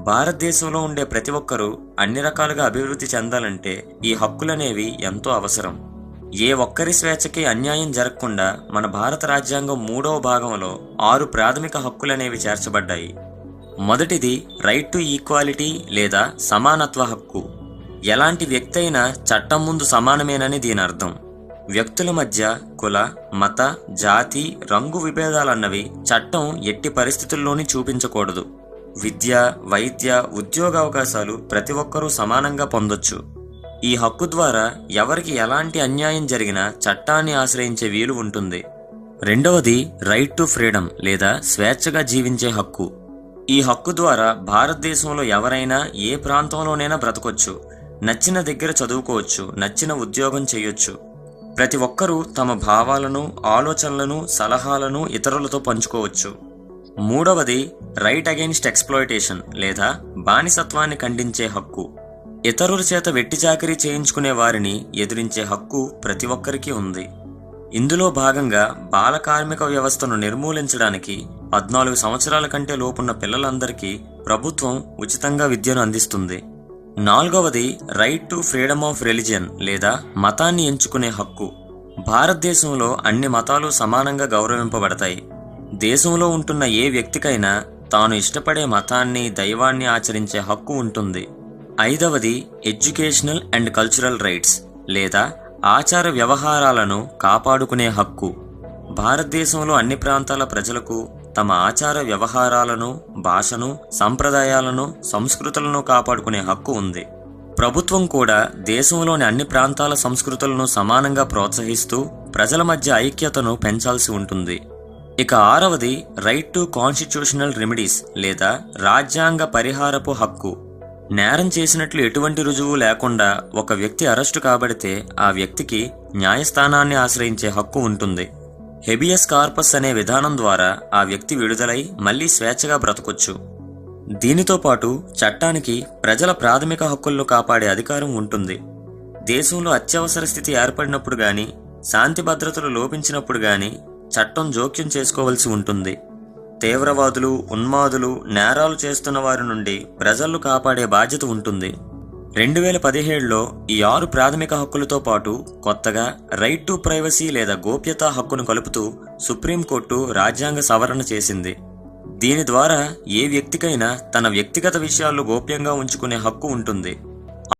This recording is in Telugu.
భారతదేశంలో ఉండే ప్రతి ఒక్కరూ అన్ని రకాలుగా అభివృద్ధి చెందాలంటే ఈ హక్కులనేవి ఎంతో అవసరం. ఏ ఒక్కరి స్వేచ్ఛకి అన్యాయం జరగకుండా మన భారత రాజ్యాంగం 3వ భాగంలో 6 ప్రాథమిక హక్కులనేవి చేర్చబడ్డాయి. మొదటిది రైట్ టు ఈక్వాలిటీ లేదా సమానత్వ హక్కు. ఎలాంటి వ్యక్తి అయినా చట్టం ముందు సమానమేనని దీని అర్థం. వ్యక్తుల మధ్య కుల, మత, జాతి, రంగు విభేదాలన్నవి చట్టం ఎట్టి పరిస్థితుల్లోని చూపించకూడదు. విద్య, వైద్య, ఉద్యోగ అవకాశాలు ప్రతి ఒక్కరూ సమానంగా పొందొచ్చు. ఈ హక్కు ద్వారా ఎవరికి ఎలాంటి అన్యాయం జరిగినా చట్టాన్ని ఆశ్రయించే వీలు ఉంటుంది. రెండవది రైట్ టు ఫ్రీడమ్ లేదా స్వేచ్ఛగా జీవించే హక్కు. ఈ హక్కు ద్వారా భారతదేశంలో ఎవరైనా ఏ ప్రాంతంలోనైనా బ్రతకొచ్చు, నచ్చిన దగ్గర చదువుకోవచ్చు, నచ్చిన ఉద్యోగం చేయొచ్చు. ప్రతి ఒక్కరూ తమ భావాలను, ఆలోచనలను, సలహాలను ఇతరులతో పంచుకోవచ్చు. మూడవది రైట్ అగెయిన్స్ట్ ఎక్స్‌ప్లాయిటేషన్ లేదా బానిసత్వాన్ని ఖండించే హక్కు. ఇతరుల చేత వెట్టి చాకిరీ చేయించుకునే వారిని ఎదిరించే హక్కు ప్రతి ఒక్కరికి ఉంది. ఇందులో భాగంగా బాల కార్మిక వ్యవస్థను నిర్మూలించడానికి 14 సంవత్సరాల కంటే లోపున్న పిల్లలందరికీ ప్రభుత్వం ఉచితంగా విద్యను అందిస్తుంది. నాలుగవది right to freedom of religion లేదా మతాన్ని ఎంచుకునే హక్కు. భారతదేశంలో అన్ని మతాలు సమానంగా గౌరవింపబడతాయి. దేశంలో ఉంటున్న ఏ వ్యక్తికైనా తాను ఇష్టపడే మతాన్ని, దైవాన్ని ఆచరించే హక్కు ఉంటుంది. ఐదవది ఎడ్యుకేషనల్ అండ్ కల్చరల్ రైట్స్ లేదా ఆచార వ్యవహారాలను కాపాడుకునే హక్కు. భారతదేశంలో అన్ని ప్రాంతాల ప్రజలకు తమ ఆచార వ్యవహారాలను, భాషను, సంప్రదాయాలను, సంస్కృతులను కాపాడుకునే హక్కు ఉంది. ప్రభుత్వం కూడా దేశంలోని అన్ని ప్రాంతాల సంస్కృతులను సమానంగా ప్రోత్సహిస్తూ ప్రజల మధ్య ఐక్యతను పెంచాల్సి ఉంటుంది. ఇక ఆరవది రైట్ టు కాన్స్టిట్యూషనల్ రెమెడీస్ లేదా రాజ్యాంగ పరిహారపు హక్కు. నేరం చేసినట్లు ఎటువంటి రుజువు లేకుండా ఒక వ్యక్తి అరెస్టు కాబడితే ఆ వ్యక్తికి న్యాయస్థానాన్ని ఆశ్రయించే హక్కు ఉంటుంది. హెబియస్ కార్పస్ అనే విధానం ద్వారా ఆ వ్యక్తి విడుదలై మళ్లీ స్వేచ్ఛగా బ్రతకొచ్చు. దీనితో పాటు చట్టానికి ప్రజల ప్రాథమిక హక్కులను కాపాడే అధికారం ఉంటుంది. దేశంలో అత్యవసర స్థితి ఏర్పడినప్పుడు గాని, శాంతి భద్రతలు లోపించినప్పుడు గాని చట్టం జోక్యం చేసుకోవలసి ఉంటుంది. తీవ్రవాదులు, ఉన్మాదులు, నేరాలు చేస్తున్న వారి నుండి ప్రజలను కాపాడే బాధ్యత ఉంటుంది. 2017లో ఈ 6 ప్రాథమిక హక్కులతో పాటు కొత్తగా రైట్ టు ప్రైవసీ లేదా గోప్యతా హక్కును కలుపుతూ సుప్రీంకోర్టు రాజ్యాంగ సవరణ చేసింది. దీని ద్వారా ఏ వ్యక్తికైనా తన వ్యక్తిగత విషయాలు గోప్యంగా ఉంచుకునే హక్కు ఉంటుంది.